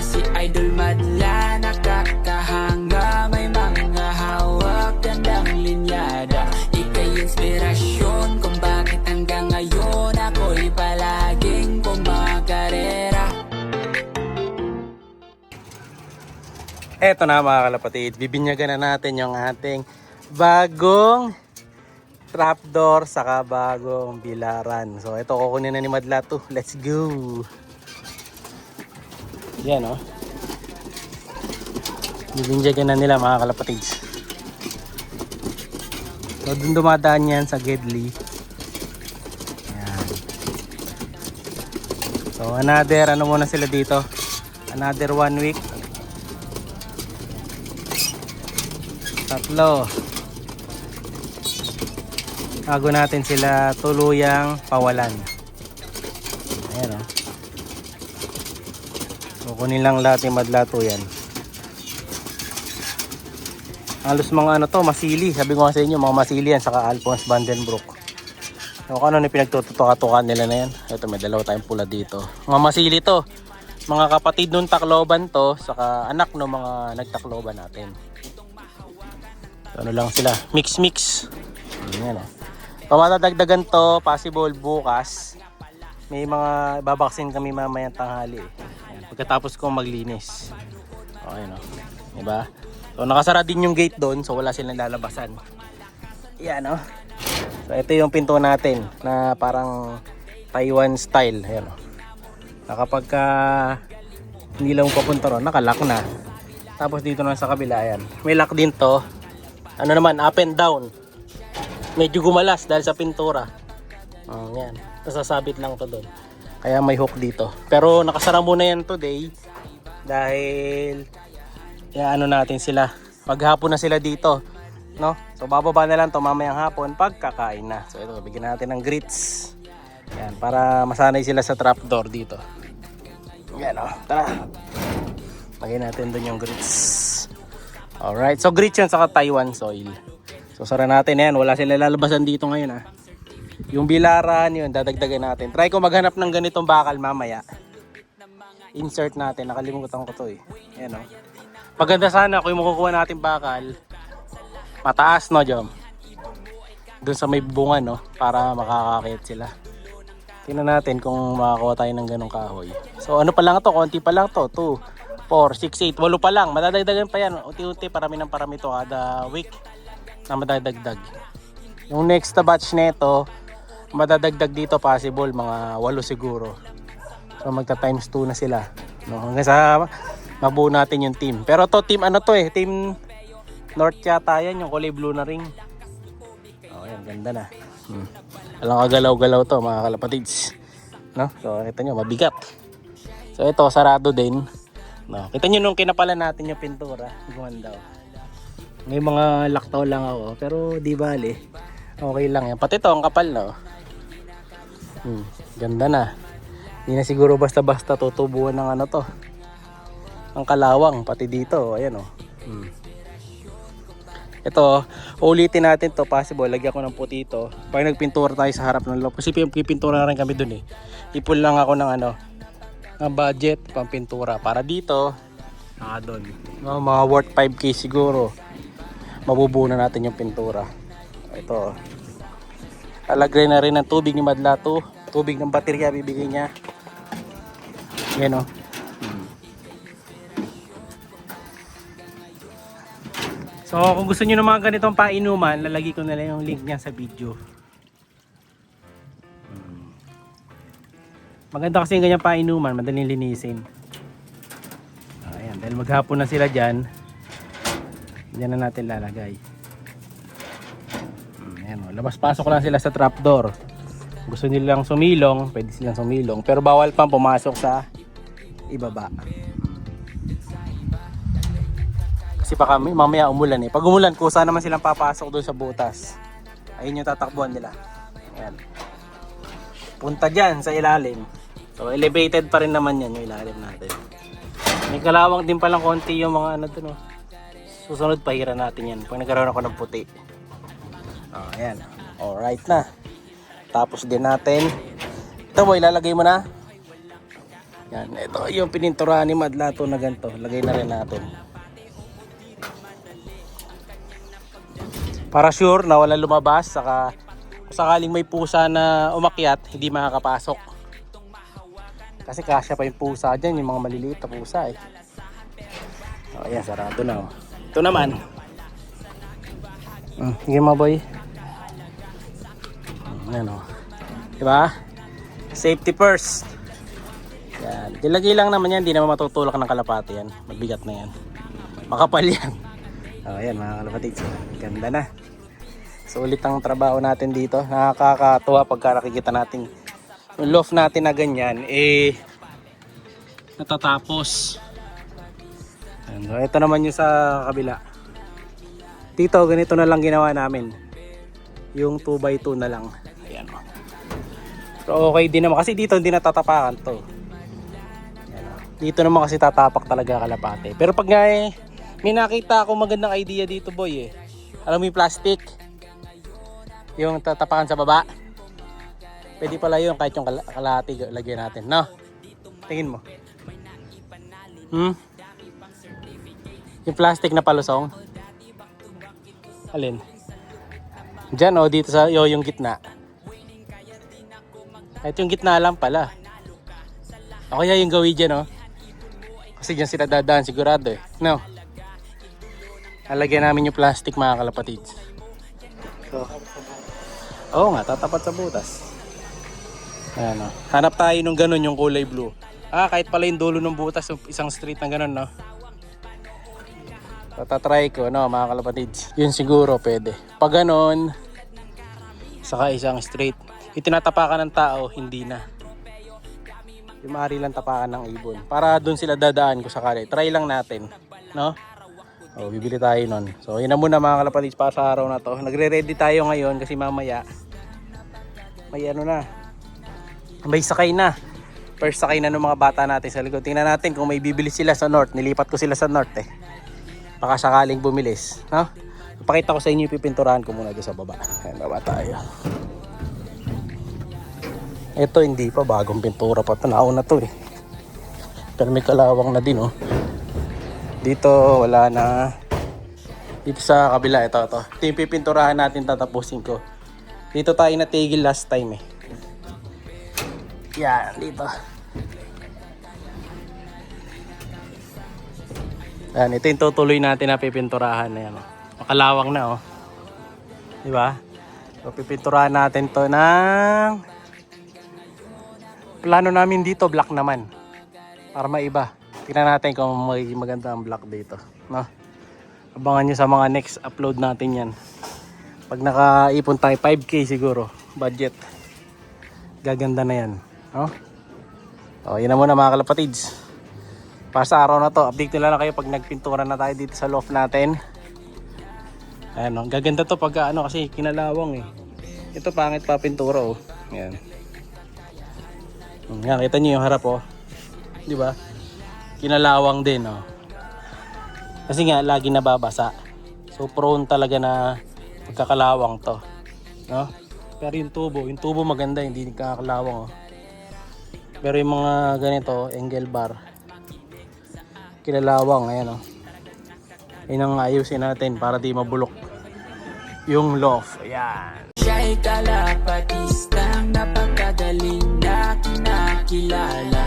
si Idol Madla, nakakahanga, may mga hawak, gandang linyada. Ika'y inspirasyon kung bakit hanggang ngayon ako'y palaging kumakarera. Eto na mga kalapatid, bibinyagan na natin yung ating bagong trapdoor saka bagong bilaran. So ito kukunin na ni Madla to. Let's go. Yan o. Bibinyagan na nila mga kalapatid. So dun dumadaan yan sa Gedli. Yan. So another ano muna sila dito. Another 1 week. Tatlo. Bago natin sila tuluyang pawalan. Ayan o. Kukunin lang lahat yung Madlato yan. Halos mga ano to, masili. Sabi ko nga sa inyo, mga masili yan. Saka Alphonse Vandenbroek. So kung ano na pinagtututukan nila na yan. Ito may dalawa tayong pula dito. Mga masili to. Mga kapatid nung Tacloban to. Saka anak ng mga nagtakloban natin. So ano lang sila. Mix. Ayan o. Kung matadagdagan to, possible bukas, may mga babaksin kami mamayang tanghali. Ayan, pagkatapos ko maglinis. Okay no? Diba? So nakasara din yung gate doon, so wala silang lalabasan. Ayan no? So ito yung pinto natin na parang Taiwan style. Ayan no? Na kapag hindi lang papunta ron, nakalock na. Tapos dito na sa kabila, ayan. May lock din to. Ano naman, up and down. Medyo gumalas dahil sa pintura. Yan. Nasasabit lang to doon. Kaya may hook dito. Pero nakasara muna yan today. Dahil ano natin sila. Maghapon na sila dito. No? So bababa na lang to mamayang hapon pag kakain na. So ito, bigyan natin ng grits. Yan. Para masanay sila sa trapdoor dito. Yan o. Tara. Lagyan natin doon yung grits. Alright. So grits yan saka Taiwan soil. So sara natin yan, wala sila lalabasan dito ngayon Yung bilaran yun, dadagdagan natin. Try ko maghanap ng ganitong bakal mamaya. Insert natin, nakalimutan ko to Ayan o. Maganda sana kung yung makukuha natin bakal, mataas no Jom? Doon sa may bunga no, para makakakit sila. Tingnan natin kung makakuha tayo ng ganong kahoy. So ano pa lang to, konti pa lang to. 2, 4, 6, 8, 8 pa lang. Madadagdagan pa yan, unti-unti parami ng parami to kada week na madadagdag. Yung next na batch nito, madadagdag dito possible mga 8 siguro. So magta times 2 na sila. No, hanggang sa mabuo natin yung team. Pero to team ano to team North yata yan, yung kulay blue na ring. Oh, yan ganda na. Alang kagalaw-galaw to mga kalapatids. No? So kita nyo mabigat. So ito sarado din. No, kita nyo nung kinapalan natin yung pintura, gumanda May mga laktaw lang ako, pero di bali. Okay lang yan. Pati to, ang kapal na. Ganda na. Hindi na siguro basta-basta tutubuan ng ano to. Ang kalawang, pati dito. Ayan o. Ito, ulitin natin to. Possible, lagyan ko ng puti ito. Pag nagpintura tayo sa harap ng loob. Kasi pipintura na rin kami dun Ipul lang ako ng ng budget, pang pintura. Para dito, doon. Mga worth 5K siguro. Mabubuo na natin yung pintura. Ito. Alagray na rin ng tubig ni Madlato. Tubig ng baterya bibigay niya. Yan o. So kung gusto niyo ng mga ganitong painuman, lalagay ko na lang yung link niya sa video. Maganda kasi yung ganyang painuman, madaling linisin. Ayan, dahil maghapon na sila dyan. Diyan na natin lalagay. Ayan, labas-pasok lang sila sa trapdoor. Gusto nilang sumilong, pwede silang sumilong. Pero bawal pang pumasok sa ibaba. Kasi baka mamaya umulan Pag umulan, kusa naman silang papasok doon sa butas. Ayun yung tatakbuhan nila. Ayan. Punta dyan sa ilalim. So elevated pa rin naman yan yung ilalim natin. May kalawang din palang konti yung mga ano doon Susunod pahiran natin yan pag nagkaroon ako ng puti. Ayan. Alright na. Tapos din natin. Ito mo, ilalagay mo na. Yan, ito yung pininturahan ni Madlato na ganito. Lagay na rin natin. Para sure na wala lumabas, saka kung sakaling may pusa na umakyat, hindi makakapasok. Kasi kasya pa yung pusa dyan, yung mga maliliit na pusa eh. O ayan, sarado na oh. Ito naman. Sige mga boy. Ayan o. Diba? Safety first. Yan. Dilagay lang naman yan. Hindi naman matutulak ng kalapati yan. Mabigat na yan. Makapal yan. O ayan mga kalapati. Ganda na. Sulit ang trabaho natin dito. Nakakatuwa pagka nakikita natin yung loft natin na ganyan. Eh, natatapos. Ayan. So, ito naman yung sa kabila. Dito, ganito na lang ginawa namin. Yung 2x2 na lang. Ayan o. So okay din naman kasi dito hindi natatapakan to. Ayan o. Dito naman kasi tatapak talaga kalapate. Pero pag nga eh, may nakita ako magandang idea dito boy eh. Alam mo yung plastic? Yung tatapakan sa baba. Pwede pala yun kahit yung kalahati lagyan natin. No? Tingin mo. Yung plastic na palusong. Alin? Diyan o, dito sa yung gitna. Kahit yung gitna lang pala. O kaya yung gawin dyan o. Kasi dyan sila dadaan sigurado eh. No? Alagyan namin yung plastic mga kalapatids. So, oo nga, tatapat sa butas. Ayan o. Hanap tayo nung ganun yung kulay blue. Kahit pala yung dulo ng butas, isang street ng ganun no. So, tatry ko no mga kalapatids. Yun siguro pwede. Pag ganon, saka isang straight. Itinatapakan ng tao, hindi na. Yung maaari lang tapakan ng ibon. Para dun sila dadaan ko sakali. Try lang natin. No? O, bibili tayo nun. So, yun na muna mga kalapatids para sa araw na to. Nagre-ready tayo ngayon kasi mamaya may ano na. May sakay na. First sakay na ng mga bata natin sa likod. Tingnan natin kung may bibili sila sa north. Nilipat ko sila sa north eh. Baka sakaling bumilis. No? Pakita ko sa inyo yung pipinturahan ko muna doon sa baba. Ayan, baba tayo. Ito hindi pa, bagong pintura pa ito. Nauna to eh. Pero may kalawang na din oh. Dito wala na. Dito sa kabila, ito. Ito yung pipinturahan natin, tatapusin ko. Dito tayo natigil last time eh. Yan, dito. Yan, ito yung tutuloy natin na pipinturahan na yan. Makalawang na oh. Diba? So pipinturahan natin to ng plano namin dito, black naman. Para maiba. Tingnan natin kung magiging maganda ang black dito. No? Abangan nyo sa mga next upload natin yan. Pag nakaipon tayo 5K siguro, budget. Gaganda na yan. No? So yun na muna mga kalapatids. Para sa araw na to, update nila lang kayo pag nagpintura na tayo dito sa loft natin. Ayan o, gaganda to pag ano kasi kinalawang eh. Ito pangit pa pintura oh. Ayan. Yan, kita nyo yung harap oh. Di ba? Kinalawang din oh. Kasi nga lagi nababasa. So prone talaga na pagkakalawang to. No? Pero yung tubo maganda, hindi kakalawang oh. Pero yung mga ganito, angle bar, kinalawang, ayan oh. Yun ang ayusin natin para di mabulok yung loft. Ayan. Siya'y kalapatistang napakagaling na kinakilala.